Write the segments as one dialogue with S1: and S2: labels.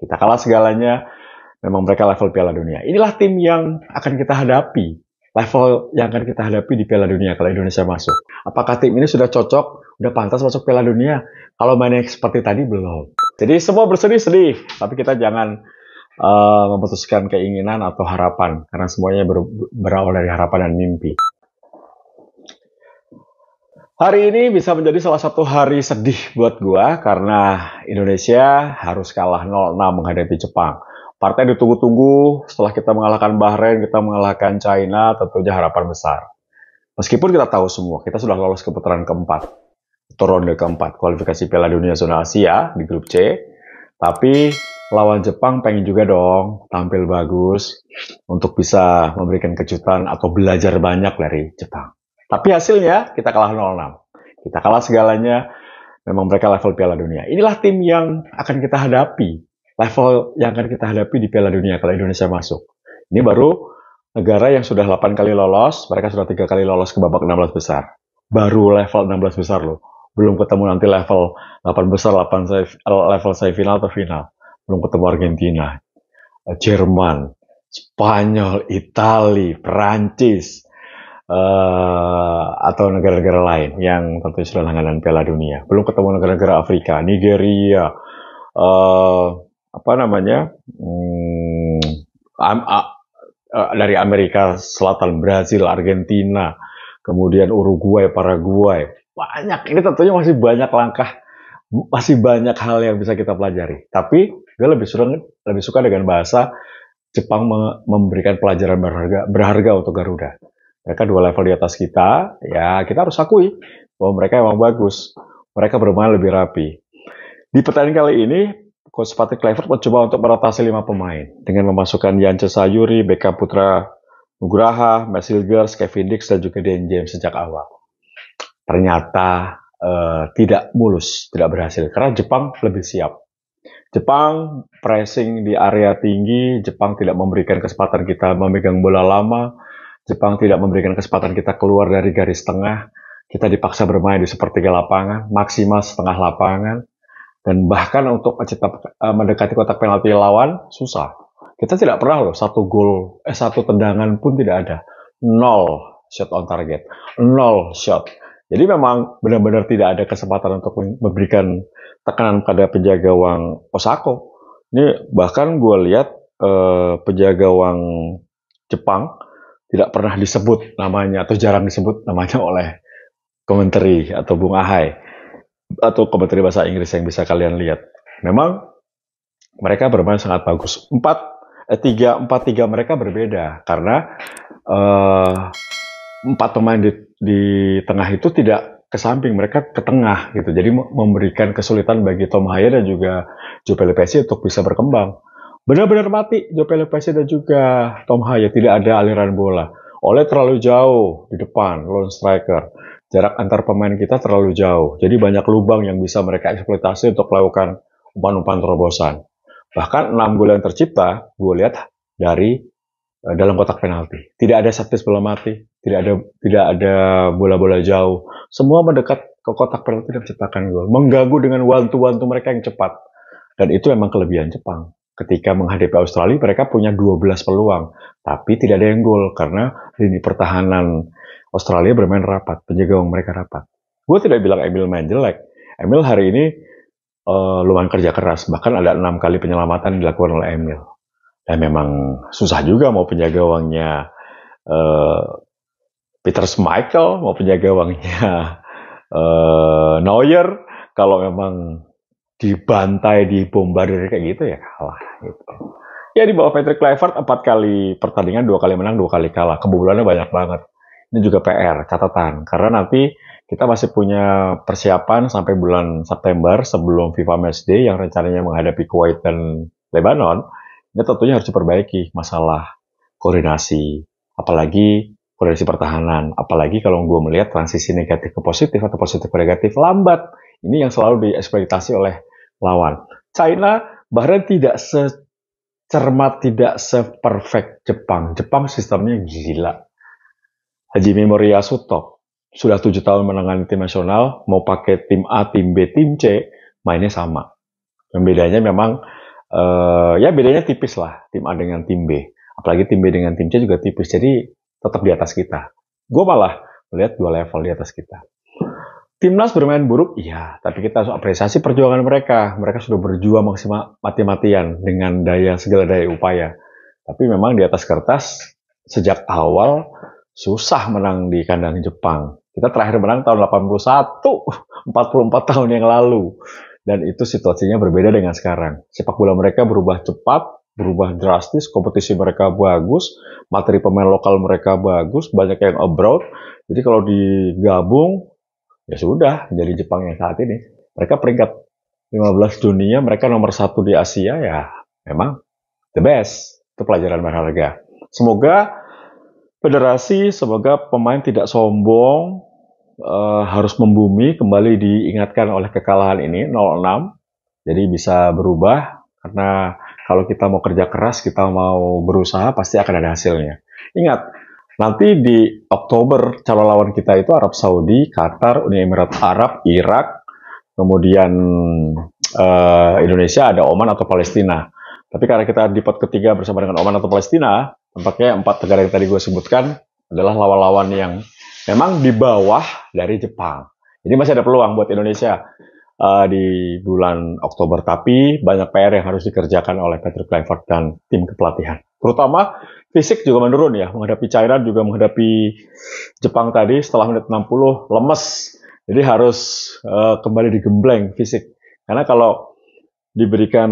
S1: Kita kalah segalanya, memang mereka level Piala Dunia. Inilah tim yang akan kita hadapi. Level yang akan kita hadapi di Piala Dunia kalau Indonesia masuk. Apakah tim ini sudah cocok, udah pantas masuk Piala Dunia? Kalau mainnya seperti tadi, belum. Jadi semua bersedih-sedih, tapi kita jangan memutuskan keinginan atau harapan, karena semuanya berawal dari harapan dan mimpi. Hari ini bisa menjadi salah satu hari sedih buat gua karena Indonesia harus kalah 0-6 menghadapi Jepang. Partai ditunggu-tunggu, setelah kita mengalahkan Bahrain, kita mengalahkan China, tentunya harapan besar. Meskipun kita tahu semua, kita sudah lolos ke putaran keempat, atau ronde keempat, kualifikasi Piala Dunia Zona Asia di grup C, tapi lawan Jepang pengen juga dong tampil bagus untuk bisa memberikan kejutan atau belajar banyak dari Jepang. Tapi hasilnya kita kalah 0-6. Kita kalah segalanya, memang mereka level Piala Dunia. Inilah tim yang akan kita hadapi. Level yang akan kita hadapi di Piala Dunia kalau Indonesia masuk. Ini baru negara yang sudah 8 kali lolos, mereka sudah 3 kali lolos ke babak 16 besar. Baru level 16 besar loh. Belum ketemu nanti level 8 besar, level semifinal atau final. Belum ketemu Argentina, Jerman, Spanyol, Italia, Perancis, atau negara-negara lain yang tentu sudah langganan Piala Dunia. Belum ketemu negara-negara Afrika, Nigeria, dari Amerika Selatan, Brazil, Argentina, kemudian Uruguay, Paraguay. Banyak, ini tentunya masih banyak langkah, masih banyak hal yang bisa kita pelajari. Tapi gue lebih suka dengan bahasa Jepang memberikan pelajaran berharga untuk Garuda. Mereka 2 level di atas kita, ya kita harus akui bahwa mereka emang bagus. Mereka bermain lebih rapi. Di pertandingan kali ini, Coach Patrick Kluivert mencoba untuk merotasi 5 pemain dengan memasukkan Yance Sayuri, Beckham Putra Nugraha, Matt Silgers, Kevin Dix, dan juga Dan James sejak awal. Ternyata tidak mulus, tidak berhasil karena Jepang lebih siap. Jepang pressing di area tinggi, Jepang tidak memberikan kesempatan kita memegang bola lama, Jepang tidak memberikan kesempatan kita keluar dari garis tengah, kita dipaksa bermain di sepertiga lapangan, maksimal setengah lapangan, dan bahkan untuk mendekati kotak penalti lawan, susah. Kita tidak pernah loh, satu tendangan pun tidak ada. 0 shot on target, 0 shot. Jadi memang benar-benar tidak ada kesempatan untuk memberikan tekanan pada penjaga gawang Osako. Ini bahkan gue lihat penjaga gawang Jepang tidak pernah disebut namanya atau jarang disebut namanya oleh komentari atau Bung Ahai atau komentari bahasa Inggris yang bisa kalian lihat. Memang mereka bermain sangat bagus. 3-4-3 mereka berbeda karena 4 pemain di tengah itu tidak ke samping, mereka ke tengah gitu. Jadi memberikan kesulitan bagi Tom Haya dan juga Joe Pelopessi untuk bisa berkembang. Benar-benar mati Joe Pelopessi dan juga Tom Haya, tidak ada aliran bola. Oleh terlalu jauh di depan, lone striker. Jarak antar pemain kita terlalu jauh. Jadi banyak lubang yang bisa mereka eksploitasi untuk melakukan umpan-umpan terobosan. Bahkan 6 gol yang tercipta, gue lihat dari dalam kotak penalti. Tidak ada set piece bola mati, tidak ada bola-bola jauh. Semua mendekat ke kotak penalti dan menciptakan gol. Mengganggu dengan one-to-one mereka yang cepat. Dan itu memang kelebihan Jepang. Ketika menghadapi Australia, mereka punya 12 peluang. Tapi tidak ada yang gol, karena lini pertahanan Australia bermain rapat. Penjaga gawang mereka rapat. Gue tidak bilang Emil main jelek. Emil hari ini lumayan kerja keras. Bahkan ada 6 kali penyelamatan dilakukan oleh Emil. Dan memang susah juga mau penjaga gawangnya Peter Schmeichel, mau penjaga gawangnya Neuer, kalau memang dibantai, dibombardir kayak gitu ya kalah gitu. Ya di bawah Patrick Kluivert 4 kali pertandingan, 2 kali menang, 2 kali kalah. Kebobolannya banyak banget. Ini juga PR, catatan. Karena nanti kita masih punya persiapan sampai bulan September sebelum FIFA Matchday yang rencananya menghadapi Kuwait dan Lebanon. Ini tentunya harus diperbaiki masalah koordinasi, apalagi koordinasi pertahanan, apalagi kalau gue melihat transisi negatif ke positif atau positif ke negatif lambat. Ini yang selalu dieksploitasi oleh lawan. China, Bahrain tidak secermat, tidak seperfect Jepang. Jepang sistemnya gila. Hajime Moriyasu top. Sudah 7 tahun menangani tim nasional, mau pakai tim A, tim B, tim C, mainnya sama. Pembedanya memang Ya bedanya tipis lah tim A dengan tim B. Apalagi tim B dengan tim C juga tipis. Jadi tetap di atas kita. Gue malah melihat 2 level di atas kita. Timnas bermain buruk, iya, tapi kita harus apresiasi perjuangan mereka. Mereka sudah berjuang maksimal mati-matian dengan segala daya upaya. Tapi memang di atas kertas, sejak awal susah menang di kandang Jepang. Kita terakhir menang tahun 81, 44 tahun yang lalu. Dan itu situasinya berbeda dengan sekarang. Sepak bola mereka berubah cepat, berubah drastis, kompetisi mereka bagus, materi pemain lokal mereka bagus, banyak yang abroad. Jadi kalau digabung, ya sudah, jadi Jepang yang saat ini. Mereka peringkat 15 dunia, mereka nomor 1 di Asia, ya memang the best. Itu pelajaran berharga. Semoga federasi, semoga pemain tidak sombong, harus membumi, kembali diingatkan oleh kekalahan ini, 0-6. Jadi bisa berubah, karena kalau kita mau kerja keras, kita mau berusaha, pasti akan ada hasilnya. Ingat, nanti di Oktober calon lawan kita itu Arab Saudi, Qatar, Uni Emirat Arab, Irak, kemudian Indonesia ada Oman atau Palestina. Tapi karena kita di pot ketiga bersama dengan Oman atau Palestina, tampaknya 4 negara yang tadi gue sebutkan adalah lawan-lawan yang memang di bawah dari Jepang. Jadi masih ada peluang buat Indonesia di bulan Oktober. Tapi banyak PR yang harus dikerjakan oleh Patrick Kluivert dan tim kepelatihan. Terutama fisik juga menurun ya. Menghadapi China juga menghadapi Jepang tadi setelah menit 60 lemes. Jadi harus kembali digembleng fisik. Karena kalau diberikan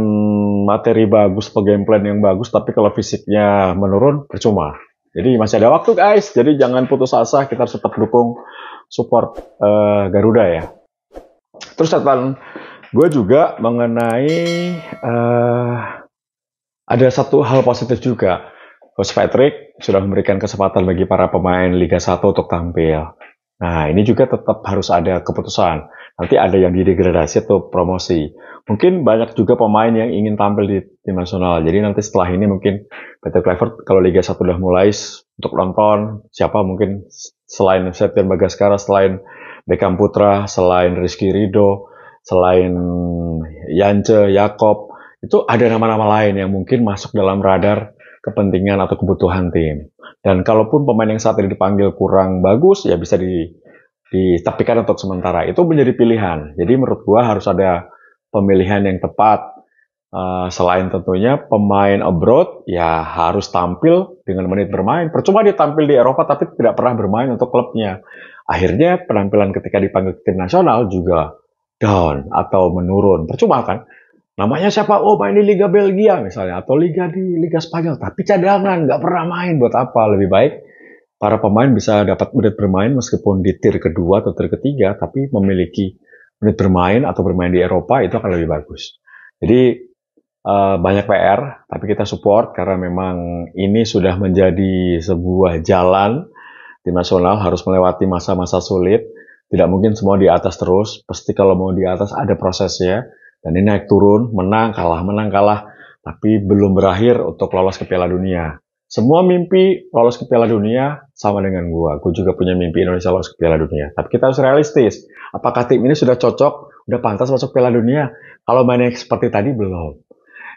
S1: materi bagus, game plan yang bagus, tapi kalau fisiknya menurun, percuma. Jadi masih ada waktu guys, jadi jangan putus asa, kita harus tetap dukung support Garuda ya. Terus catatan gue juga mengenai ada satu hal positif juga. Coach Patrick sudah memberikan kesempatan bagi para pemain Liga 1 untuk tampil. Nah, ini juga tetap harus ada keputusan. Nanti ada yang didegradasi atau promosi. Mungkin banyak juga pemain yang ingin tampil di tim nasional. Jadi nanti setelah ini mungkin Patrick Kluivert kalau Liga 1 udah mulai untuk nonton, siapa mungkin selain Septian Bagaskara, selain Beckham Putra, selain Rizky Ridho, selain Yance, Yakob, itu ada nama-nama lain yang mungkin masuk dalam radar kepentingan atau kebutuhan tim. Dan kalaupun pemain yang saat ini dipanggil kurang bagus, ya bisa ditepikan untuk sementara. Itu menjadi pilihan. Jadi menurut gua harus ada pemilihan yang tepat. Selain tentunya pemain abroad, ya harus tampil dengan menit bermain. Percuma dia tampil di Eropa tapi tidak pernah bermain untuk klubnya. Akhirnya penampilan ketika dipanggil ke tim nasional juga down atau menurun. Percuma kan? Namanya siapa? Oh, main di Liga Belgia misalnya, atau Liga Spanyol, tapi cadangan, nggak pernah main, buat apa? Lebih baik para pemain bisa dapat menit bermain meskipun di tier kedua atau tier ketiga, tapi memiliki menit bermain atau bermain di Eropa itu akan lebih bagus. Jadi banyak PR, tapi kita support karena memang ini sudah menjadi sebuah jalan. Tim nasional harus melewati masa-masa sulit, tidak mungkin semua di atas terus, pasti kalau mau di atas ada prosesnya. Dan ini naik turun, menang, kalah. Tapi belum berakhir untuk lolos ke Piala Dunia. Semua mimpi lolos ke Piala Dunia sama dengan gua. Gua juga punya mimpi Indonesia lolos ke Piala Dunia. Tapi kita harus realistis. Apakah tim ini sudah cocok, udah pantas masuk Piala Dunia? Kalau mainnya seperti tadi, belum.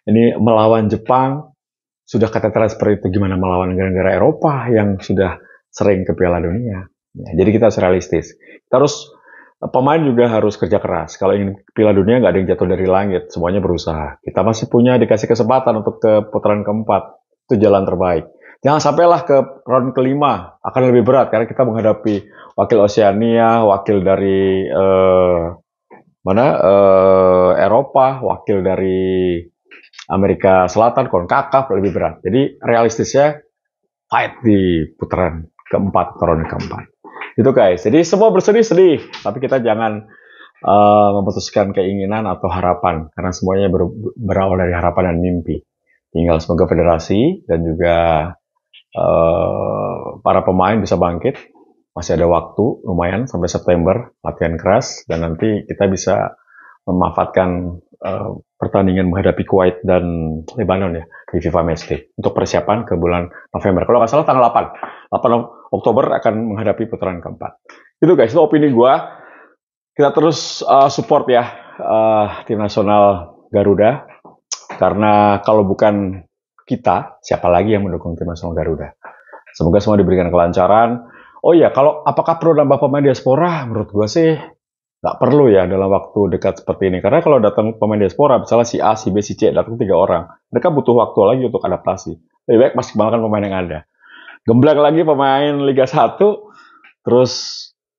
S1: Ini melawan Jepang, sudah kateteran seperti itu. Gimana melawan negara-negara Eropa yang sudah sering ke Piala Dunia? Ya, jadi kita harus realistis. Kita harus pemain juga harus kerja keras. Kalau ingin Piala Dunia nggak ada yang jatuh dari langit, semuanya berusaha. Kita masih punya dikasih kesempatan untuk ke putaran keempat, itu jalan terbaik. Jangan sampailah ke round kelima, akan lebih berat karena kita menghadapi wakil Oseania, wakil dari Eropa, wakil dari Amerika Selatan, CONCACAF, lebih berat. Jadi realistisnya fight di putaran keempat, round keempat. Itu guys, jadi semua bersedih-sedih, tapi kita jangan memutuskan keinginan atau harapan, karena semuanya berawal dari harapan dan mimpi. Tinggal semoga federasi dan juga para pemain bisa bangkit. Masih ada waktu lumayan sampai September, latihan keras, dan nanti kita bisa memanfaatkan pertandingan menghadapi Kuwait dan Lebanon ya di FIFA Matchday untuk persiapan ke bulan November. Kalau nggak salah tanggal 8 Oktober akan menghadapi putaran keempat. Itu guys, itu opini gue. Kita terus support ya tim nasional Garuda. Karena kalau bukan kita, siapa lagi yang mendukung tim nasional Garuda? Semoga semua diberikan kelancaran. Oh iya, kalau apakah perlu nambah pemain diaspora? Menurut gue sih nggak perlu ya dalam waktu dekat seperti ini. Karena kalau datang pemain diaspora, misalnya si A, si B, si C, datang 3 orang, mereka butuh waktu lagi untuk adaptasi. Lebih baik maksimalkan pemain yang ada. Gembleng lagi pemain Liga 1, terus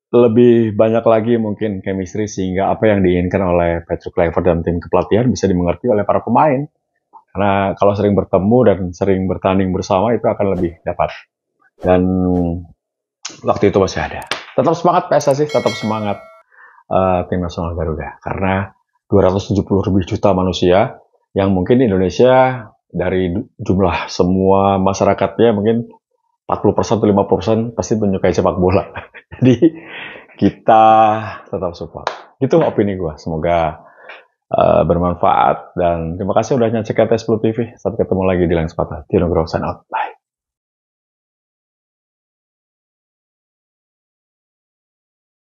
S1: lebih banyak lagi mungkin chemistry sehingga apa yang diinginkan oleh Patrick Kluivert dan tim kepelatihan bisa dimengerti oleh para pemain. Karena kalau sering bertemu dan sering bertanding bersama itu akan lebih dapat. Dan waktu itu masih ada. Tetap semangat PSSI, tetap semangat tim nasional Garuda. Karena 270 lebih juta manusia yang mungkin di Indonesia dari jumlah semua masyarakatnya mungkin 40% atau 50% pasti menyukai sepak bola. Jadi kita tetap support. Itu opini gue. Semoga bermanfaat dan terima kasih udah nyaksikan Tes Blue TV. Sampai ketemu lagi di lain kesempatan. Tino Grow sign out. Bye.